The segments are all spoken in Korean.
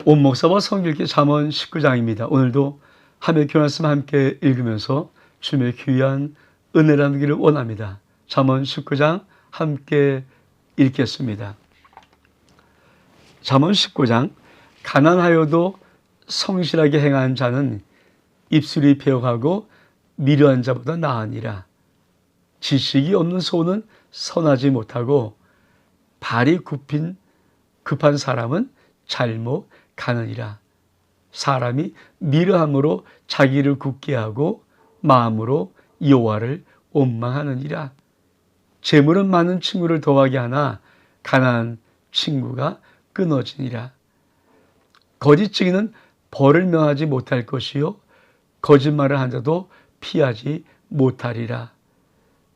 온 목사와 성경읽기 잠언 19장입니다. 오늘도 하며 교훈말씀 함께 읽으면서 주님의 귀한 은혜 나누기를 원합니다. 잠언 19장 함께 읽겠습니다. 잠언 19장 가난하여도 성실하게 행한 자는 입술이 배어가고 미련한 자보다 나으니라. 지식이 없는 소는 선하지 못하고 발이 급한 사람은 잘못 가느니라. 사람이 미련함으로 자기를 굳게 하고 마음으로 여호와를 원망하느니라. 재물은 많은 친구를 더하게 하나 가난한 친구가 끊어지니라. 거짓 증인은 벌을 명하지 못할 것이요 거짓말을 한 자도 피하지 못하리라.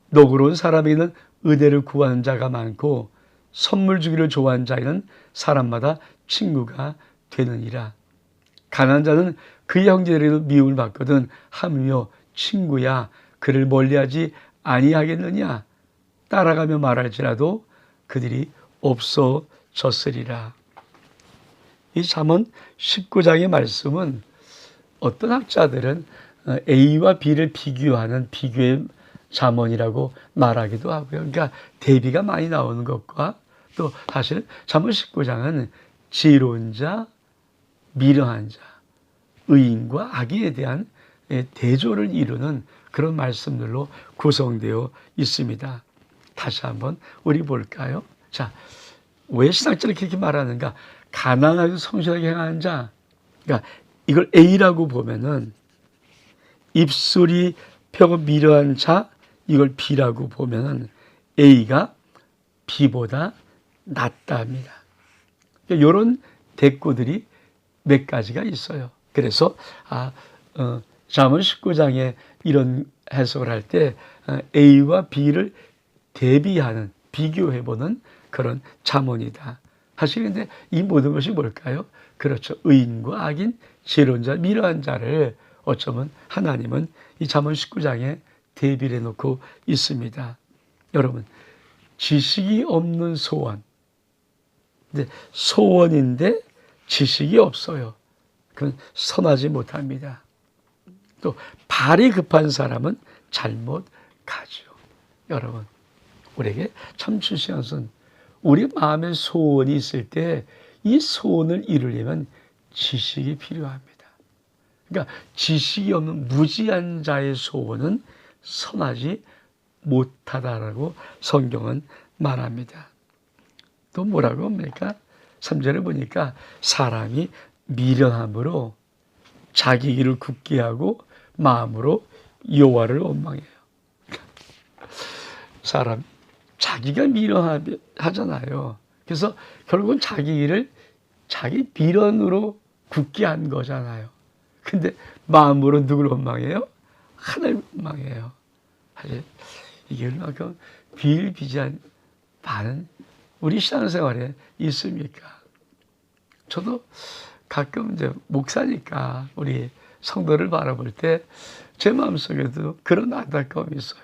너그러운 사람에게는 의대를 구하는 자가 많고 선물 주기를 좋아하는 자에는 사람마다 친구가 되느니라. 가난한 자는 그의 형제들에게도 미움을 받거든 하물며 친구야 그를 멀리하지 아니하겠느냐. 따라가며 말할지라도 그들이 없어졌으리라. 이 잠언 19장의 말씀은 어떤 학자들은 A와 B를 비교하는 비교의 잠언이라고 말하기도 하고요. 그러니까 대비가 많이 나오는 것과 또 사실 잠언 19장은 지혜로운 자, 미련한 자, 의인과 악인에 대한 대조를 이루는 그런 말씀들로 구성되어 있습니다. 다시 한번 우리 볼까요? 자, 왜 신학자를 그렇게 말하는가? 가난하고 성실하게 행하는 자, 그러니까 이걸 A라고 보면은 입술이 펴고 미련한 자, 이걸 B라고 보면은 A가 B보다 낫다 합니다. 이런 대꾸들이 몇 가지가 있어요. 그래서 잠언 19장에 이런 해석을 할 때 A와 B를 대비하는 비교해보는 그런 잠언이다. 사실 근데 이 모든 것이 뭘까요? 그렇죠. 의인과 악인, 지혜로운 자, 미련한 자를 어쩌면 하나님은 이 잠언 19장에 대비를 해놓고 있습니다. 여러분, 지식이 없는 소원. 근데 소원인데 지식이 없어요. 그건 선하지 못합니다. 또 발이 급한 사람은 잘못 가죠. 여러분, 우리에게 참 중요한 것은 우리 마음에 소원이 있을 때 이 소원을 이루려면 지식이 필요합니다. 그러니까 지식이 없는 무지한 자의 소원은 선하지 못하다라고 성경은 말합니다. 또 뭐라고 합니까? 3절에 보니까 사람이 미련함으로 자기 길을 굳게 하고 마음으로 여호와를 원망해요. 사람 자기가 미련하잖아요. 그래서 결국은 자기 길을 자기 미련으로 굳게 한 거잖아요. 근데 마음으로 누굴 원망해요? 하나님을 원망해요. 사실 이게 얼마큼 비일비재한 많은 우리 신앙생활에 있습니까? 저도 가끔 이제 목사니까 우리 성도를 바라볼 때 제 마음속에도 그런 안타까움이 있어요.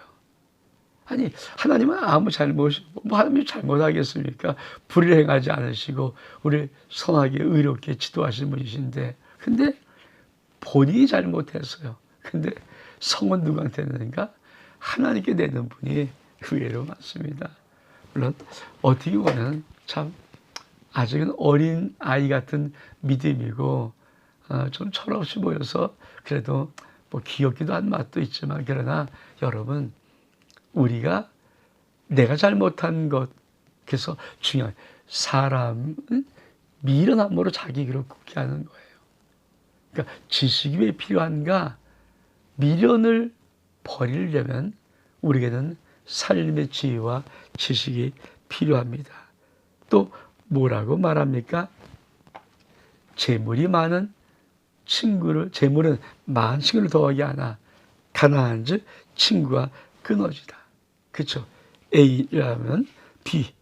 아니 하나님은 아무 잘못이 뭐 하나님이 잘못하겠습니까? 불의를 행하지 않으시고 우리 선하게 의롭게 지도하시는 분이신데 근데 본인이 잘못했어요. 근데 성은 누구한테 내는가? 하나님께 내는 분이 의외로 많습니다. 물론 어떻게 보면 참 아직은 어린 아이 같은 믿음이고 좀 철없이 보여서 그래도 뭐 귀엽기도 한 맛도 있지만 그러나 여러분 우리가 내가 잘못한 것 그래서 중요한 사람은 미련함으로 자기 길을 굳게 하는 거예요. 그러니까 지식이 왜 필요한가? 미련을 버리려면 우리에게는 삶의 지혜와 지식이 필요합니다. 또 뭐라고 말합니까? 재물이 많은 친구를 재물은 많은 친구를 더하게 하나 가난한즉 친구가 끊어지다. 그렇죠? A라면 B.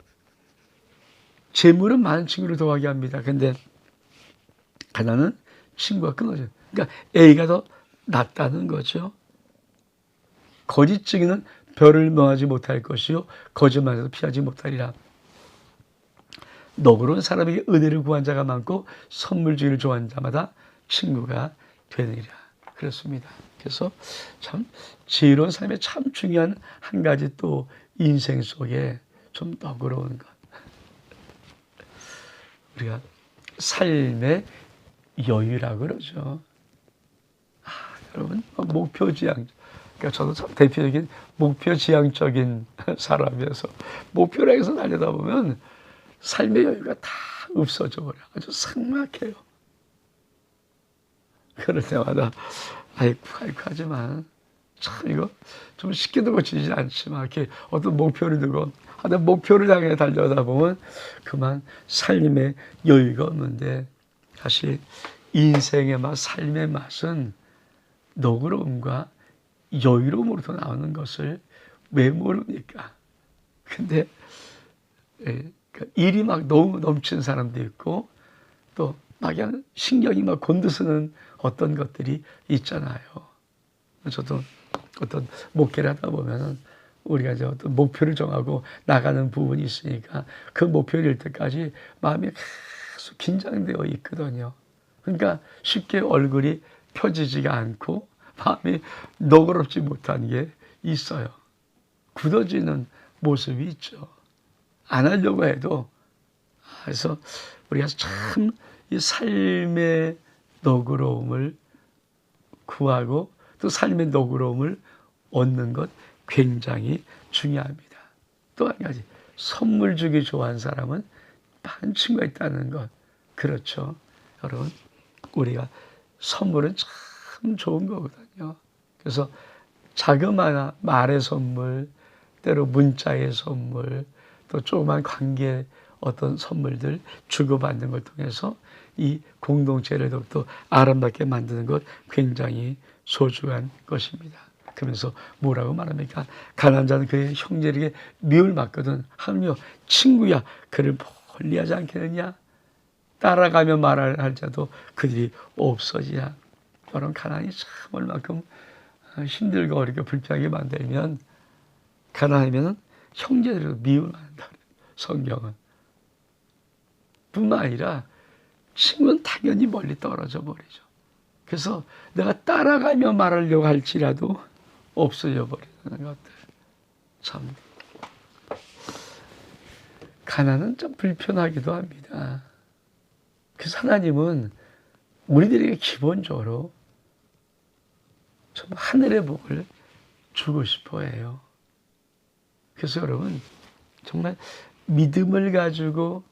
재물은 많은 친구를 더하게 합니다. 근데 가난은 친구가 끊어져요. 그러니까 A가 더 낫다는 거죠. 거짓 증인은 별을 명하지 못할 것이요 거짓말에서 피하지 못하리라. 너그러운 사람에게 은혜를 구한 자가 많고 선물 주기를 좋아하는 자마다 친구가 되느니라. 그렇습니다. 그래서 참 지혜로운 삶의 참 중요한 한 가지 또 인생 속에 좀 너그러운 것. 우리가 삶의 여유라고 그러죠. 여러분, 목표지향. 그러니까 저도 참 대표적인 목표지향적인 사람이어서 목표를 향해서 달려다 보면 삶의 여유가 다 없어져 버려. 아주 삭막해요. 그럴 때마다 아이고 하지만 참 이거 좀 쉽게도 고치지 않지만 이렇게 어떤 목표를 두고 하여튼 목표를 향해 달려다 보면 그만 삶의 여유가 없는데 사실 인생의 맛, 삶의 맛은 너그러움과 여유로움으로부터 나오는 것을 왜 모릅니까? 근데 일이 막 너무 넘치는 사람도 있고 또 막 그냥 신경이 막 곤두서는 어떤 것들이 있잖아요. 저도 어떤 목회를 하다 보면은 우리가 이제 어떤 목표를 정하고 나가는 부분이 있으니까 그 목표를 이룰 때까지 마음이 계속 긴장되어 있거든요. 그러니까 쉽게 얼굴이 펴지지가 않고 마음이 너그럽지 못한 게 있어요. 굳어지는 모습이 있죠. 안 하려고 해도. 그래서 우리가 참 이 삶의 너그러움을 구하고 또 삶의 너그러움을 얻는 것 굉장히 중요합니다. 또 한 가지, 선물 주기 좋아하는 사람은 많은 친구가 있다는 것. 그렇죠. 여러분, 우리가 선물은 참 좋은 거거든요. 그래서 자그마한 말의 선물, 때로 문자의 선물, 또 조그만 관계 어떤 선물들 주고받는 걸 통해서 이 공동체를 더욱더 아름답게 만드는 것 굉장히 소중한 것입니다. 그러면서 뭐라고 말합니까? 가난한 자는 그의 형제에게 미움을 받거든. 하물며 친구야 그를 멀리하지 않겠느냐? 따라가며 말할 자도 그들이 없어지냐? 여러분 가난이 참 얼만큼 힘들고 어렵고 불편하게 만들면 가난하면 형제들도 미움을 한다. 성경은. 뿐만 아니라 친구는 당연히 멀리 떨어져 버리죠. 그래서 내가 따라가며 말하려고 할지라도 없어져 버리는 것들. 참 가난은 좀 불편하기도 합니다. 그래서 하나님은 우리들에게 기본적으로 좀 하늘의 복을 주고 싶어 해요. 그래서 여러분 정말 믿음을 가지고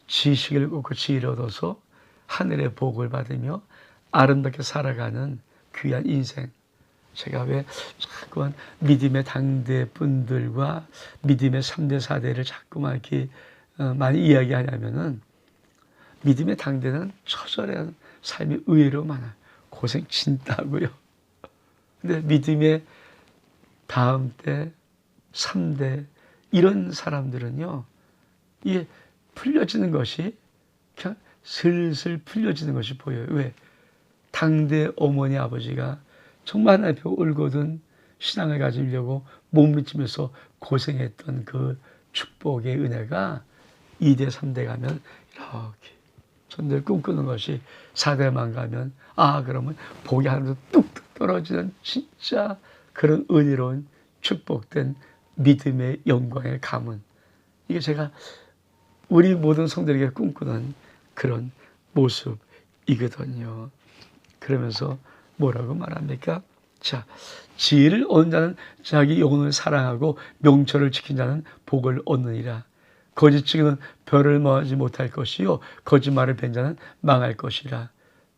지식을 얻고 지혜를 얻어서 하늘의 복을 받으며 아름답게 살아가는 귀한 인생. 제가 왜 자꾸만 믿음의 당대 분들과 믿음의 3대 4대를 자꾸만 이렇게 많이 이야기하냐면은 믿음의 당대는 처절한 삶이 의외로 많아요. 고생 진짜 하고요. 근데 믿음의 다음 때 3대 이런 사람들은요. 이게 풀려지는 것이 그냥 슬슬 풀려지는 것이 보여요. 왜? 당대 어머니 아버지가 정말 하나님 앞에 올곧은 신앙을 가지려고 몸부림치면서 고생했던 그 축복의 은혜가 2대 3대 가면 이렇게 손들 꿈꾸는 것이 4대만 가면 그러면 복이 하나도 뚝뚝 떨어지는 진짜 그런 은혜로운 축복된 믿음의 영광의 가문. 이게 제가 우리 모든 성도에게 꿈꾸는 그런 모습이거든요. 그러면서 뭐라고 말합니까? 자, 지혜를 얻는 자는 자기 영혼을 사랑하고 명철을 지킨 자는 복을 얻느니라. 거짓증은 별을 모하지 못할 것이요 거짓말을 벤 자는 망할 것이라.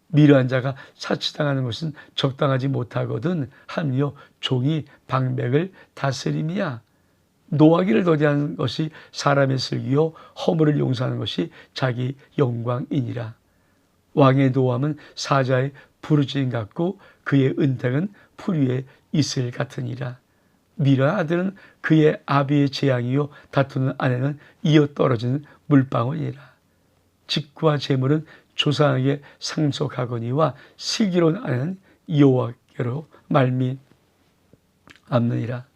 미련한 자가 사치당하는 것은 적당하지 못하거든 하며 종이 방백을 다스림이야. 노하기를 더디하는 것이 사람의 슬기요 허물을 용서하는 것이 자기 영광이니라. 왕의 노함은 사자의 부르짖음 같고 그의 은택은 풀 위에 이슬 같으니라. 미련한 아들은 그의 아비의 재앙이요 다투는 아내는 이어 떨어지는 물방울이라. 직과 재물은 조상에게 상속하거니와 슬기로운 아내는 여호와께로 말미암느니라.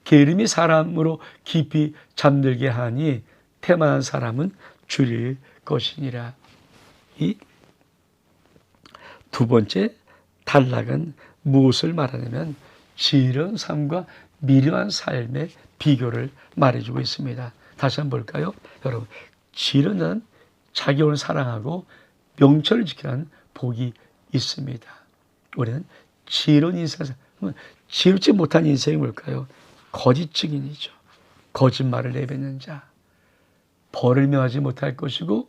게으름이 사람으로 깊이 잠들게 하니 태만한 사람은 줄일 것이니라. 이 두 번째 단락은 무엇을 말하냐면 지혜로운 삶과 미련한 삶의 비교를 말해주고 있습니다. 다시 한번 볼까요? 여러분, 지혜로운 자는 자기 혼을 사랑하고 명철을 지키는 복이 있습니다. 우리는 지혜로운 인생을 지혜롭지 못한 인생이 뭘까요? 거짓 증인이죠. 거짓말을 내뱉는 자, 벌을 명하지 못할 것이고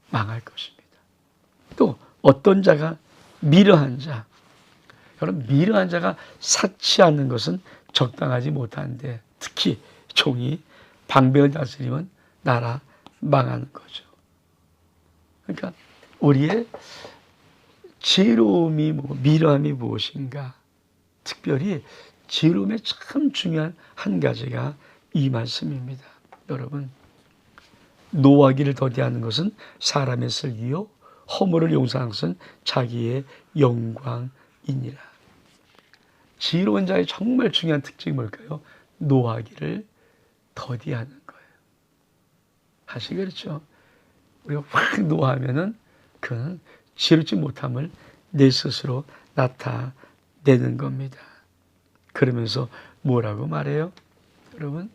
망할 것입니다. 또 어떤 자가 미련한 자, 여러분 미련한 자가 사치 않는 것은 적당하지 못한데 특히 종이 방백을 다스리면 나라 망하는 거죠. 그러니까 우리의 지혜로움이 미련함이 무엇인가? 특별히 지혜로움의 참 중요한 한 가지가 이 말씀입니다. 여러분, 노하기를 더디하는 것은 사람의 슬기요 허물을 용서하는 것은 자기의 영광이니라. 지혜로운 자의 정말 중요한 특징이 뭘까요? 노하기를 더디하는 거예요. 사실 그렇죠. 우리가 확 노하면은 그는 지혜롭지 못함을 내 스스로 나타내는 겁니다. 그러면서 뭐라고 말해요? 여러분,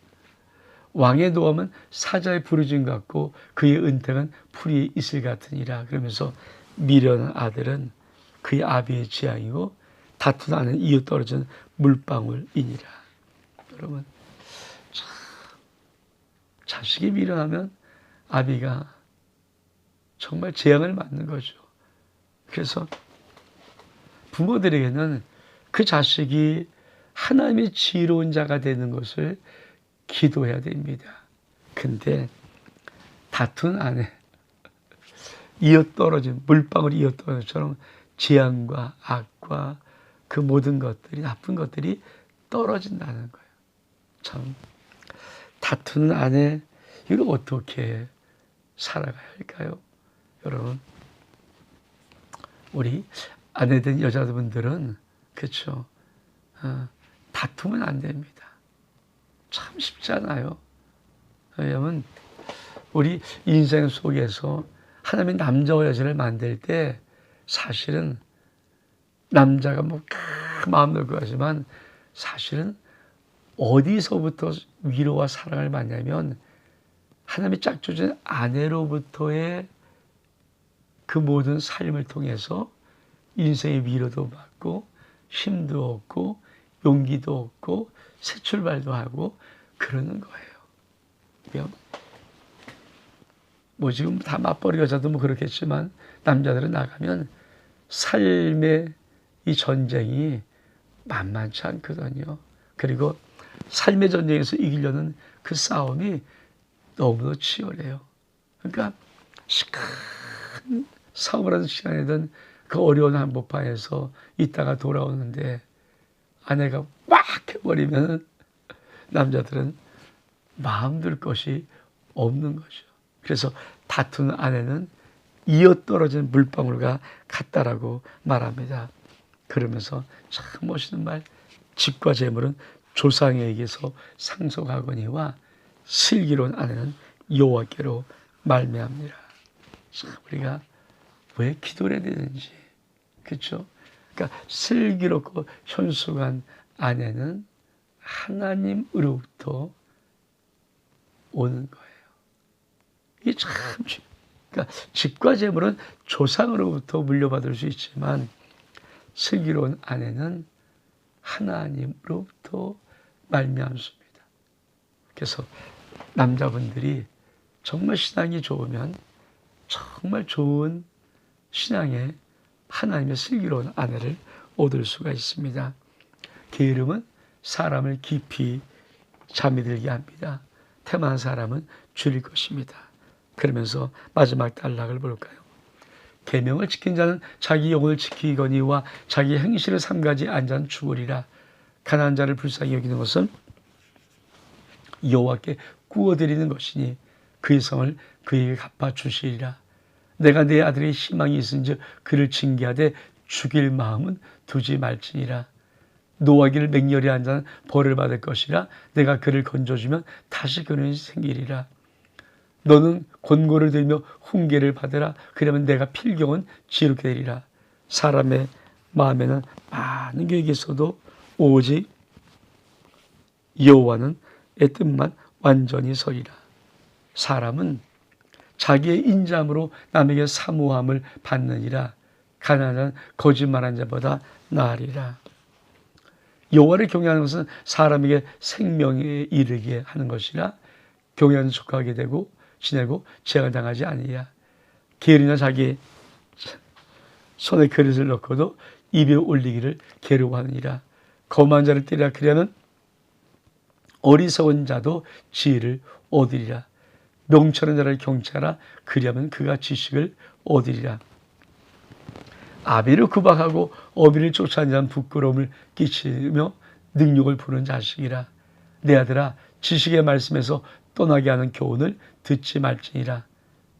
왕의 노함은 사자의 부르짖음 같고 그의 은택은 풀이 있을 같으니라. 그러면서 미련한 아들은 그의 아비의 지향이고 다투는 아내는 이어 떨어진 물방울이니라. 여러분, 참 자식이 미련하면 아비가 정말 재앙을 맞는 거죠. 그래서 부모들에게는 그 자식이 하나님의 지혜로운 자가 되는 것을 기도해야 됩니다. 근데 다투는 아내, 이어떨어진 물방울이 이어떨어진 것처럼 재앙과 악과 그 모든 것들이 나쁜 것들이 떨어진다는 거예요. 참 다투는 아내, 이걸 어떻게 살아가야 할까요? 여러분, 우리 아내된 여자분들은 그렇죠. 다투면 안 됩니다. 참 쉽지 않아요. 왜냐하면 우리 인생 속에서 하나님의 남자와 여자를 만들 때 사실은 남자가 마음 넓고 하지만 사실은 어디서부터 위로와 사랑을 받냐면 하나님의 짝주신 아내로부터의 그 모든 삶을 통해서 인생의 위로도 받고 힘도 얻고 용기도 얻고 새 출발도 하고 그러는 거예요. 지금 다 맞벌이 여자도 그렇겠지만 남자들은 나가면 삶의 이 전쟁이 만만치 않거든요. 그리고 삶의 전쟁에서 이기려는 그 싸움이 너무도 치열해요. 그러니까 시큰 싸움을 하는 시간에든 그 어려운 한복판에서 있다가 돌아오는데 아내가 막 해버리면 남자들은 마음 둘 것이 없는 거죠. 그래서 다투는 아내는 이어떨어진 물방울과 같다라고 말합니다. 그러면서 참 멋있는 말, 집과 재물은 조상에게서 상속하거니와 슬기로운 아내는 여호와께로 말미암니라. 참 우리가 왜 기도를 해야 되는지, 그렇죠? 그러니까 슬기롭고 현숙한 아내는 하나님으로부터 오는 거예요. 이게 참, 그러니까 집과 재물은 조상으로부터 물려받을 수 있지만 슬기로운 아내는 하나님으로부터 말미암습니다. 그래서 남자분들이 정말 신앙이 좋으면 정말 좋은 신앙에 하나님의 슬기로운 아내를 얻을 수가 있습니다. 게으름은 사람을 깊이 잠이 들게 합니다. 태만한 사람은 줄일 것입니다. 그러면서 마지막 단락을 볼까요? 계명을 지킨 자는 자기 영혼을 지키거니와 자기 행실을 삼가지 않은 자는 죽으리라. 가난한 자를 불쌍히 여기는 것은 여호와께 구워드리는 것이니 그의 성을 그에게 갚아주시리라. 내가 내 아들의 희망이 있은즉 그를 징계하되 죽일 마음은 두지 말지니라. 노하기를 맹렬히 한 자는 벌을 받을 것이라. 내가 그를 건져주면 다시 그는 생기리라. 너는 권고를 들며 훈계를 받으라. 그러면 내가 필경은 지혜롭게 되리라. 사람의 마음에는 많은 계획이 있어도 오직 여호와는 의 뜻만 완전히 서리라. 사람은 자기의 인자함으로 남에게 사모함을 받느니라. 가난한 자는 거짓말한 자보다 나으리라. 여호와를 경외하는 것은 사람에게 생명에 이르게 하는 것이라. 경외하는 척하게 되고 지내고 재앙을 당하지 아니야. 게으르냐 자기 손에 그릇을 넣고도 입에 올리기를 괴로워하느니라. 거만한 자를 때리라. 그리하면 어리석은 자도 지혜를 얻으리라. 명철한 자를 경치하라. 그리하면 그가 지식을 얻으리라. 아비를 구박하고 어비를 쫓아낸 자는 부끄러움을 끼치며 능욕을 부르는 자식이라. 내 아들아, 지식의 말씀에서 떠나게 하는 교훈을 듣지 말지니라.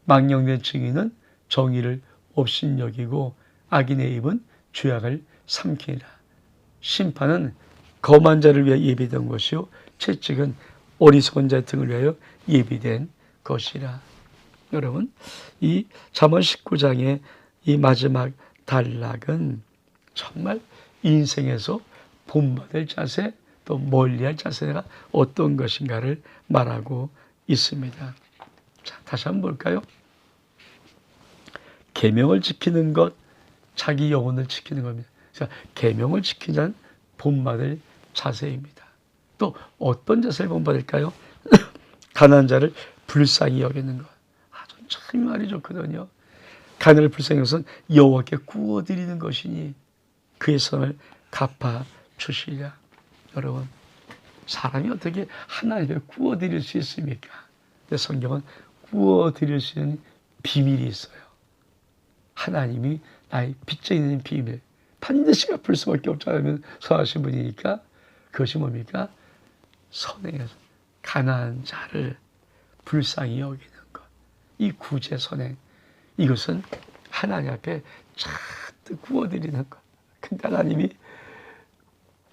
망령된 증인은 정의를 업신여기고 악인의 입은 죄악을 삼키니라. 심판은 거만한 자를 위해 예비된 것이요 채찍은 어리석은 자의 등을 위하여 예비된 것이라. 여러분, 이 잠언 19장의 이 마지막 단락은 정말 인생에서 본받을 자세, 또 멀리할 자세가 어떤 것인가를 말하고 있습니다. 자, 다시 한번 볼까요? 계명을 지키는 것, 자기 영혼을 지키는 겁니다. 자, 계명을 지키는 자는 본받을 자세입니다. 또 어떤 자세를 본받을까요? 가난한 자를 불쌍히 여기는 것. 참 말이 좋거든요. 가난을 불쌍히 여기는 것은 여호와께 구워드리는 것이니 그의 선을 갚아 주시리라. 여러분, 사람이 어떻게 하나님께 구워드릴 수 있습니까? 근데 성경은 구워드릴 수 있는 비밀이 있어요. 하나님이 나의 빚져 있는 비밀, 반드시 갚을 수밖에 없다면 선하신 분이니까 그것이 뭡니까? 선행해서 가난한 자를 불쌍히 여기는 것. 이 구제 선행, 이것은 하나님 앞에 잔뜩 구워드리는 것. 근데 하나님이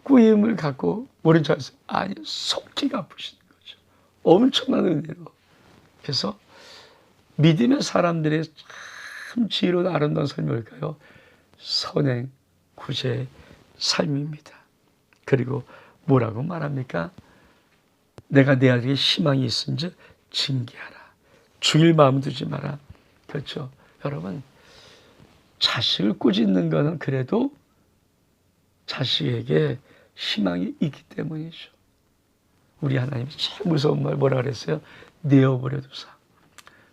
구임을 갖고 모른 척 하세요. 아니, 속히 갚으시는 거죠. 엄청난 은혜로. 그래서 믿음의 사람들의 참 지혜로운 아름다운 삶이 뭘까요? 선행, 구제 삶입니다. 그리고 뭐라고 말합니까? 내가 내 아들에게 희망이 있은즉 징계하라. 죽일 마음 두지 마라. 그렇죠. 여러분, 자식을 꾸짖는 것은 그래도 자식에게 희망이 있기 때문이죠. 우리 하나님이 제일 무서운 말 뭐라 그랬어요? 내어버려 두사.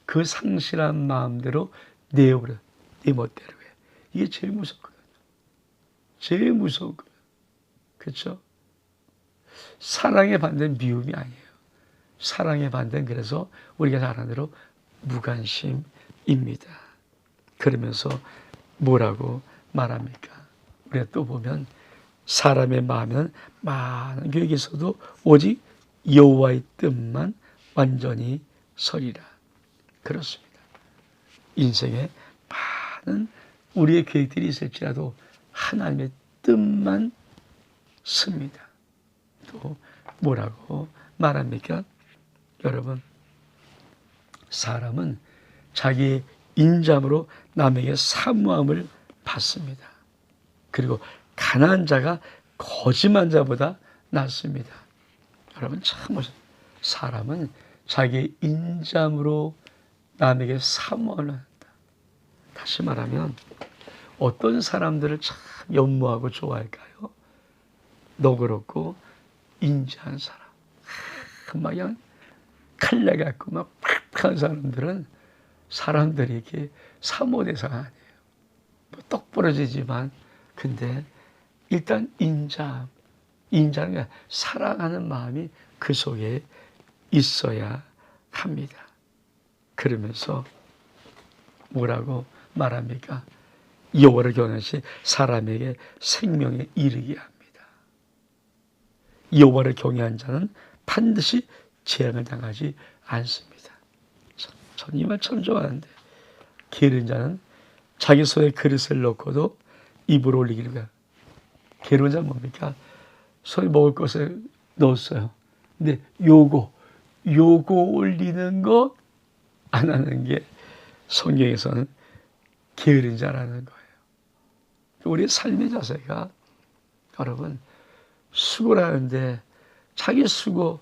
그 상실한 마음대로 내어버려. 네 멋대로 해. 이게 제일 무섭거든요. 제일 무서운 거예요. 그렇죠? 사랑의 반대는 미움이 아니에요. 사랑의 반대는 그래서 우리가 잘 아는 대로 무관심입니다. 그러면서 뭐라고 말합니까? 우리가 또 보면 사람의 마음에는 많은 계획이 있어도 오직 여호와의 뜻만 완전히 서리라. 그렇습니다. 인생에 많은 우리의 계획들이 있을지라도 하나님의 뜻만 씁니다. 또 뭐라고 말합니까? 여러분, 사람은 자기의 인자함으로 남에게 사모함을 받습니다. 그리고 가난한 자가 거짓말한 자보다 낫습니다. 여러분, 참 멋있어요. 사람은 자기의 인자함으로 남에게 사모함을 한다. 다시 말하면 어떤 사람들을 참 연모하고 좋아할까요? 너그럽고 인자한 사람. 막 그냥 칼날 같고 막 팍팍한 사람들은 사람들에게 사모 대상 아니에요. 뭐 떡 부러지지만 근데 일단 인자는 사랑하는 마음이 그 속에 있어야 합니다. 그러면서 뭐라고 말합니까? 여호와를 경외하시 사람에게 생명에 이르게 합니다. 여호와를 경외한 자는 반드시 재앙을 당하지 않습니다. 전 이 말 참 좋아하는데 게으른 자는 자기 손에 그릇을 넣고도 입으로 올리기를 해요. 게으른 자는 뭡니까? 손에 먹을 것을 넣었어요. 근데 요거 올리는 것 안 하는 게 성경에서는 게으른 자라는 거예요. 우리 삶의 자세가 여러분 수고를 하는데 자기 수고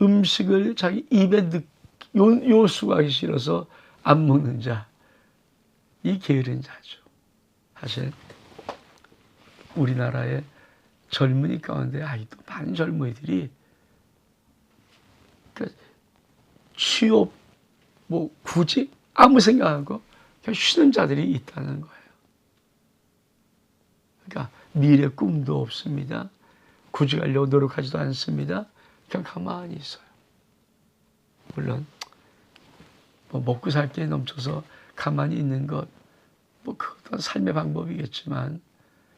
음식을 자기 입에 요 수고하기 싫어서 안 먹는 자, 이 게으른 자죠. 사실 우리나라의 젊은이 가운데 아직도 많은 젊은이들이 취업, 구직 아무 생각 안 하고 그냥 쉬는 자들이 있다는 거예요. 그러니까 미래 꿈도 없습니다. 구직하려고 노력하지도 않습니다. 그냥 가만히 있어요. 물론 먹고 살 게 넘쳐서 가만히 있는 것, 그것도 삶의 방법이겠지만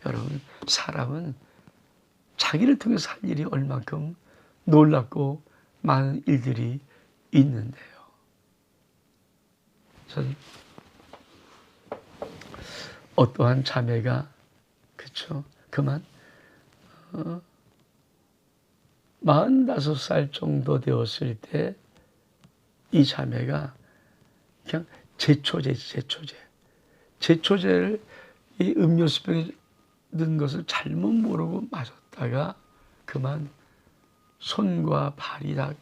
여러분, 사람은 자기를 통해서 할 일이 얼만큼 놀랍고 많은 일들이 있는데요. 전 어떠한 자매가 그쵸? 그만 45살 정도 되었을 때 이 자매가 그냥 제초제를 이 음료수병에 넣은 것을 잘못 모르고 마셨다가 그만 손과 발이 다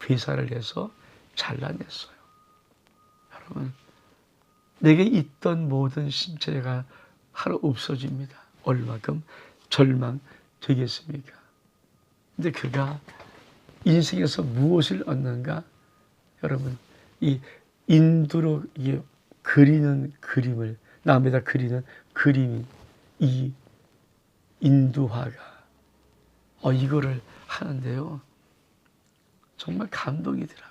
괴사를 해서 잘라냈어요. 여러분, 내게 있던 모든 신체가 하루 없어집니다. 얼마큼 절망되겠습니까? 근데 그가 인생에서 무엇을 얻는가? 여러분, 이 인두로 그리는 그림을, 남에다 그리는 그림이 이 인두화가 이거를 하는데요. 정말 감동이더라고요.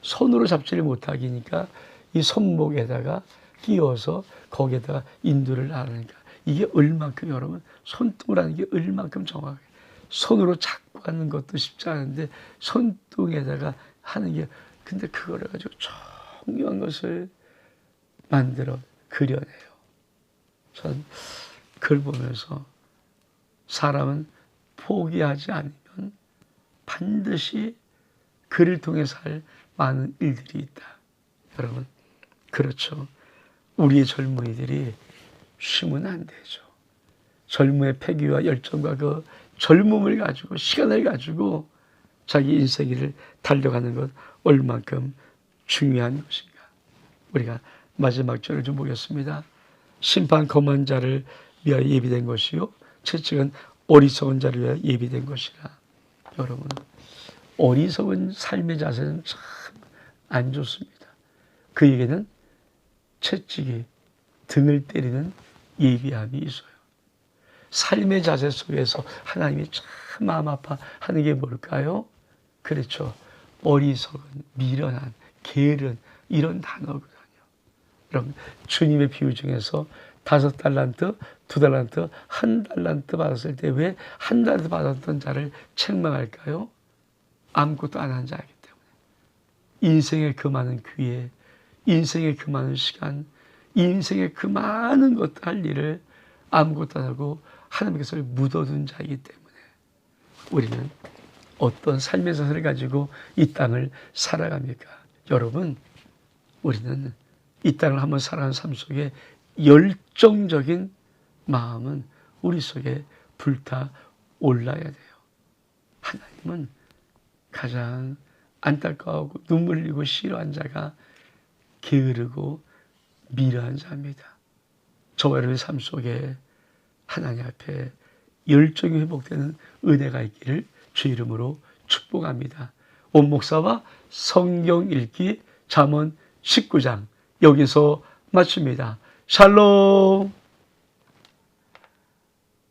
손으로 잡지를 못하기니까 이 손목에다가 끼워서 거기에다가 인두를 하니까 이게 얼만큼 여러분 손등을 하는 게 얼만큼 정확해. 손으로 잡고 하는 것도 쉽지 않은데 손등에다가 하는 게 근데 그거를 가지고 정교한 것을 만들어 그려내요. 전 그걸 보면서 사람은 포기하지 않으면 반드시 그를 통해서 할 많은 일들이 있다. 여러분, 그렇죠. 우리의 젊은이들이 쉬면 안 되죠. 젊음의 패기와 열정과 그 젊음을 가지고 시간을 가지고 자기 인생을 달려가는 것 얼만큼 중요한 것인가. 우리가 마지막 절을 좀 보겠습니다. 심판 검한 자를 위하여 예비된 것이요 채찍은 어리석은 자를 위하여 예비된 것이라. 여러분, 어리석은 삶의 자세는 참 안 좋습니다. 그에게는 채찍이 등을 때리는 예비함이 있어요. 삶의 자세 속에서 하나님이 참 마음 아파하는 게 뭘까요? 그렇죠. 어리석은, 미련한, 게으른 이런 단어거든요. 여러분, 주님의 비유 중에서 5달란트, 2달란트, 1달란트 받았을 때 왜 1달란트 받았던 자를 책망할까요? 아무것도 안 한 자이기 때문에. 인생의 그 많은 기회, 인생의 그 많은 시간, 인생의 그 많은 것들 할 일을 아무것도 안 하고 하나님께서 묻어둔 자이기 때문에 우리는 어떤 삶의 자세를 가지고 이 땅을 살아갑니까? 여러분, 우리는 이 땅을 한번 살아가는 삶 속에 열정적인 마음은 우리 속에 불타 올라야 돼요. 하나님은 가장 안타까워하고 눈물 흘리고 싫어한 자가 게으르고 미련한 자입니다. 저와 여러분의 삶 속에 하나님 앞에 열정이 회복되는 은혜가 있기를 주 이름으로 축복합니다. 온 목사와 성경 읽기 잠언 19장 여기서 마칩니다. 샬롬.